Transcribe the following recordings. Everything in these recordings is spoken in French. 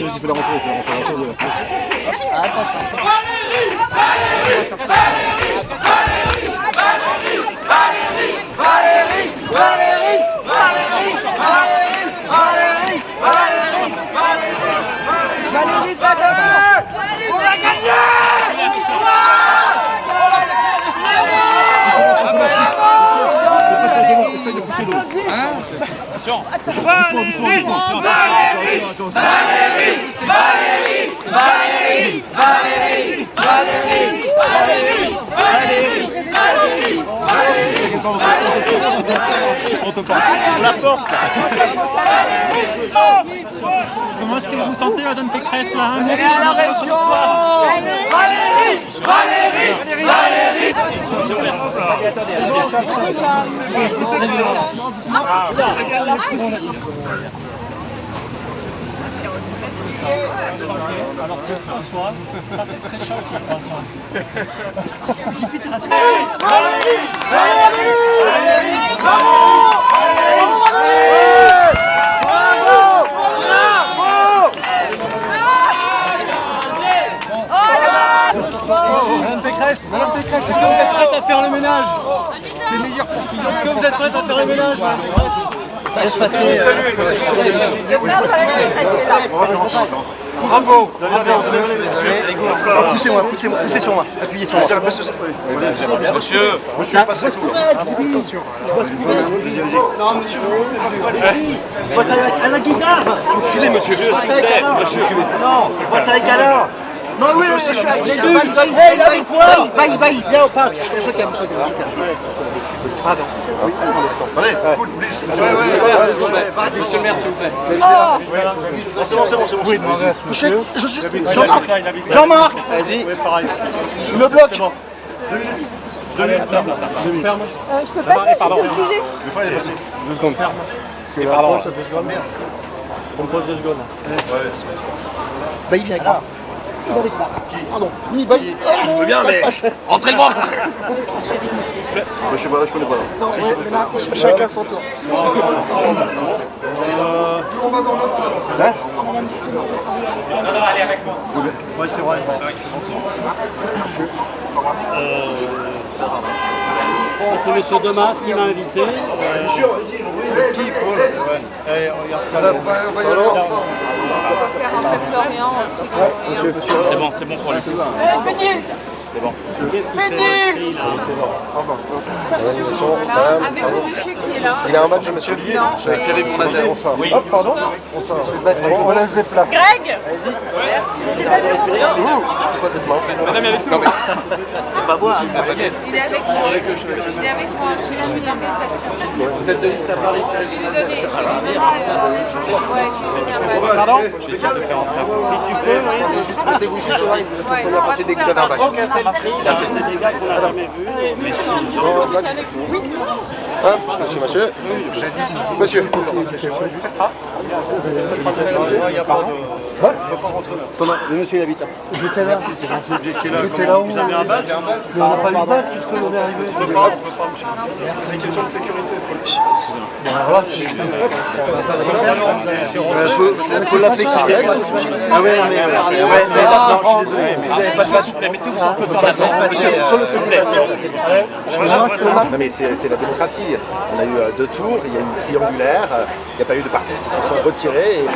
il faut la rentrer, il faut la rentrer. Attention. Valérie, on a gagné! Essaye de pousser l'eau. Attention. La porte. Comment est-ce que vous sentez, Madame Pécresse, là? Elle est à la région. Alors c'est François, ça c'est très chaud pour François. Madame Pécresse, Est-ce que vous êtes prête à faire le ménage? c'est meilleur pour finir. Est-ce que vous êtes prête à faire le ménage? Ça va se passer. Le frère de Valérie Pécresse est là. Bravo. Poussez-moi, poussez sur moi. Appuyez sur moi. Monsieur, passez tout. Attention. Non, monsieur, c'est pas À la guitare. Filez, monsieur. Non, moi c'est avec Alain. Non, oui, Les deux. Hey, là avec toi. Vaille. Viens, on passe. se calme. Pardon. Allez, cool, please. Monsieur le maire, s'il vous plaît. C'est bon. Je suis Jean-Marc. Vas-y. Il me bloque. 2 minutes. Ferme. Je peux passer, Pardon. je suis obligée. Le frein est passé. 2 secondes. Ferme. Et pardon. Merde. On pose 2 secondes. Ouais, c'est pas Bah, il vient avec moi. Il est avec moi. Pardon. Oui, bah, je veux bien, mais rentrez le ventre. Je sais pas, là, je connais pas. chacun son tour. On va dans l'autre salle. Hein? Allez avec moi. Ouais, c'est vrai. C'est monsieur Demas qui m'a invité. Monsieur, ici, qui, Paul? Allez, regarde. On va y aller ensemble. Florian aussi. C'est bon pour lui. Pénil. C'est bon. Pénil. Avec le monsieur qui est là. Il a un match, monsieur? Non. Thierry pour laser. Oui. Hop, pardon. On laisse des places. Greg. C'est quoi cette main? Madame est avec nous. C'est pas moi. Il est avec moi. Il est avec moi. Je suis l'organisation. Tête de liste à Paris. Je vais lui donner. Ouais, je vais venir. Pardon? Si tu peux, mettez-vous juste au live. On va passer des examens bac. Ok, ça marche. C'est des gars qu'on n'a jamais vus. Mais si. Monsieur. Monsieur. Il n'y a pas de... Thomas, le monsieur il habite là. J'étais là. C'est gentil. Qui est là. J'étais là où Vous avez un badge? Mais on n'a pas eu de balle puisqu'on est arrivé. On peut pas, c'est des questions de sécurité. Il faut l'appeler Cyriac. Ah oui, non, mais non, je suis désolé. Vous n'avez pas de badge. Mettez-vous sur le côté maintenant. Monsieur, sur le côté. Non mais c'est la démocratie. On a eu 2 tours, il y a eu une triangulaire, il n'y a pas eu de partis qui se sont retirés. Et...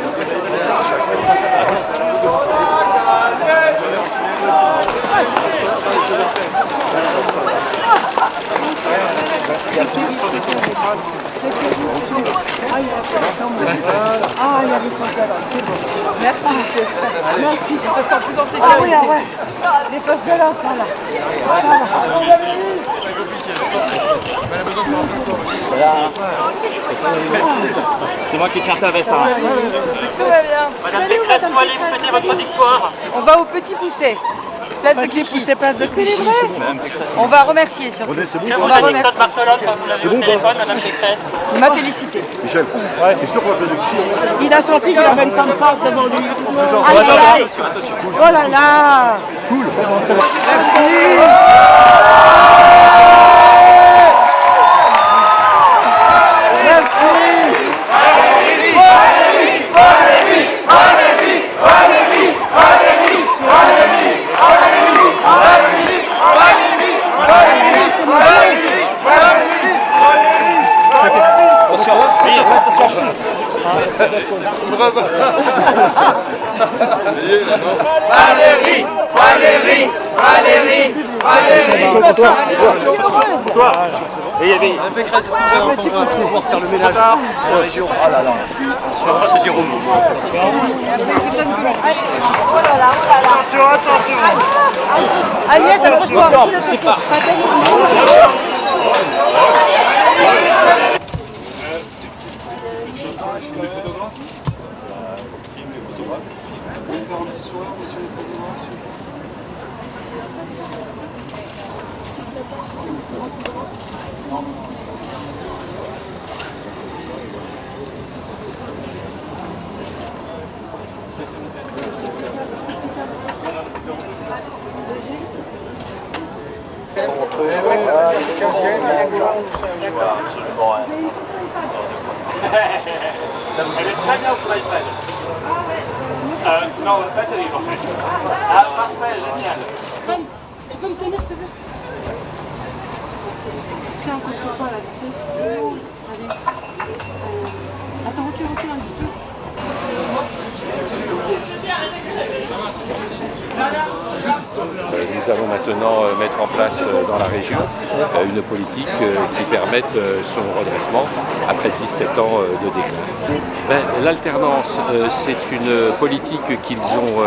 Merci monsieur. Merci. On se sent plus en sécurité. Ah ouais. Les faces de là, là. C'est moi qui tiens ta veste. Tout va bien. Madame Pécresse, où allez-vous fêter votre victoire? On va au Petit Poucet. Place de Clichy. On va remercier surtout. On va remercier. Barthelone, quand vous l'avez au téléphone, Madame Pécresse. Il m'a félicité. Michel, t'es sûr qu'on va faire de qui? Il a senti qu'il avait une femme forte devant lui. Oh là là. Cool. Merci. Valérie, Valérie, Valérie, Valérie. Toi. Et il y avait Pécresse, est-ce que vous allez entendre pouvoir faire le ménage dans la région? Ah là là. C'est Jérôme. Attention. Agnès, approche-toi. C'est pas. Elle est très bien sur l'iPad. Non, pas terrible en fait. Ah, parfait, génial. Tu peux me tenir s'il te plaît? Fais un contrepoids là, tu sais. Allez. Attends, recule un petit peu. Nous allons maintenant mettre en place dans la région une politique qui permette son redressement après 17 ans de déclin. L'alternance, c'est une politique qu'ils ont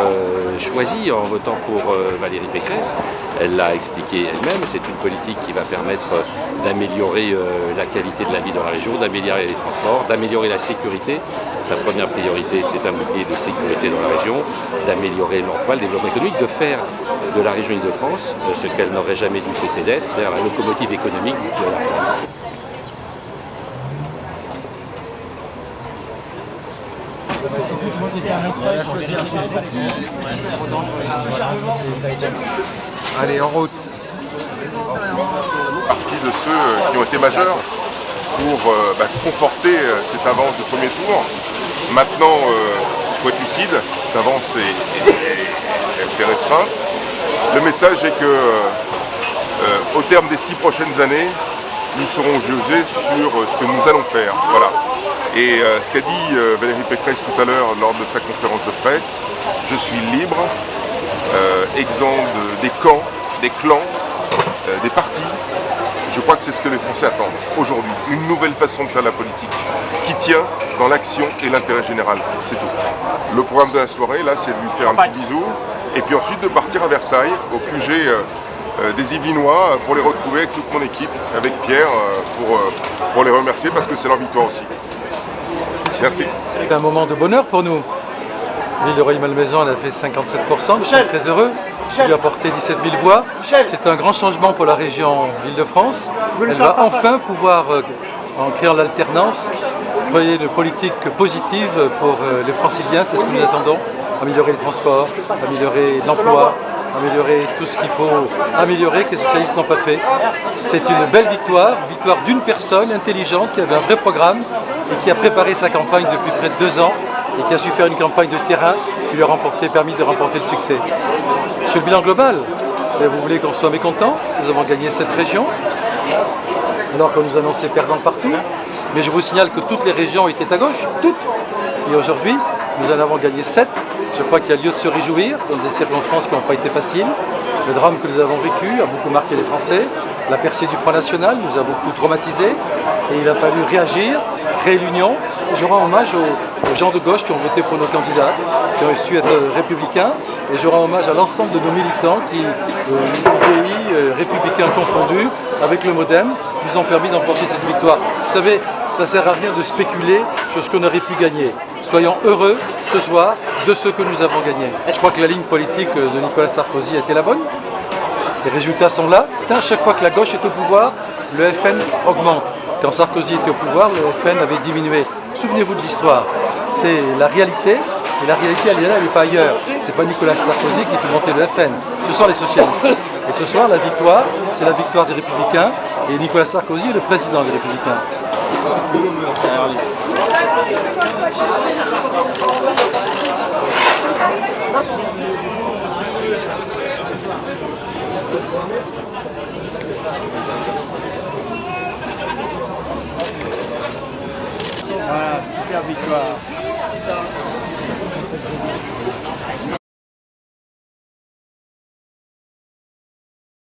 choisie en votant pour Valérie Pécresse. Elle l'a expliqué elle-même, c'est une politique qui va permettre d'améliorer la qualité de la vie dans la région, d'améliorer les transports, d'améliorer la sécurité. Sa première priorité, c'est un bouclier de sécurité dans la région, d'améliorer l'emploi, le développement économique, de faire de la région Île-de-France ce qu'elle n'aurait jamais dû cesser d'être, c'est-à-dire la locomotive économique de la France. Allez, en route. Partie de ceux qui ont été majeurs pour conforter cette avance du premier tour. Maintenant, il faut être lucide, cette avance est restreinte. Le message est que, au terme des 6 prochaines années, nous serons jugés sur ce que nous allons faire. Voilà. Et ce qu'a dit Valérie Pécresse tout à l'heure lors de sa conférence de presse, je suis libre, exempt des camps, des clans, des partis. Je crois que c'est ce que les Français attendent aujourd'hui. Une nouvelle façon de faire la politique qui tient dans l'action et l'intérêt général. C'est tout. Le programme de la soirée, là, c'est de lui faire un petit bisou et puis ensuite de partir à Versailles, au QG des Yvelinois, pour les retrouver avec toute mon équipe, avec Pierre, pour les remercier parce que c'est leur victoire aussi. Merci. C'est un moment de bonheur pour nous. L'île de Rueil-Malmaison, elle a fait 57%, je suis très heureux. Je lui ai apporté 17 000 voix. C'est un grand changement pour la région d'Île-de-France. Elle va enfin pouvoir, en créant l'alternance, créer une politique positive pour les franciliens. C'est ce que nous attendons. Améliorer le transport, améliorer l'emploi, améliorer tout ce qu'il faut améliorer que les socialistes n'ont pas fait. C'est une belle victoire d'une personne intelligente qui avait un vrai programme et qui a préparé sa campagne depuis près de 2 ans et qui a su faire une campagne de terrain qui lui a permis de remporter le succès. Sur le bilan global, vous voulez qu'on soit mécontent? Nous avons gagné cette région, alors qu'on nous annonçait perdants partout. Mais je vous signale que toutes les régions étaient à gauche, toutes. Et aujourd'hui, nous en avons gagné 7. Je crois qu'il y a lieu de se réjouir dans des circonstances qui n'ont pas été faciles. Le drame que nous avons vécu a beaucoup marqué les Français. La percée du Front National nous a beaucoup traumatisés. Et il a fallu réagir, créer l'union. Je rends hommage aux gens de gauche qui ont voté pour nos candidats, qui ont su être républicains. Et je rends hommage à l'ensemble de nos militants qui, UDI, républicains confondus, avec le MoDem, nous ont permis d'emporter cette victoire. Vous savez, ça ne sert à rien de spéculer sur ce qu'on aurait pu gagner. Soyons heureux ce soir de ce que nous avons gagné. Je crois que la ligne politique de Nicolas Sarkozy a été la bonne. Les résultats sont là. Chaque fois que la gauche est au pouvoir, le FN augmente. Quand Sarkozy était au pouvoir, le FN avait diminué. Souvenez-vous de l'histoire. C'est la réalité. Et la réalité, elle est là, elle n'est pas ailleurs. Ce n'est pas Nicolas Sarkozy qui fait monter le FN. Ce sont les socialistes. Et ce soir, la victoire, c'est la victoire des Républicains. Et Nicolas Sarkozy est le président des Républicains. Voilà, super victoire. ça.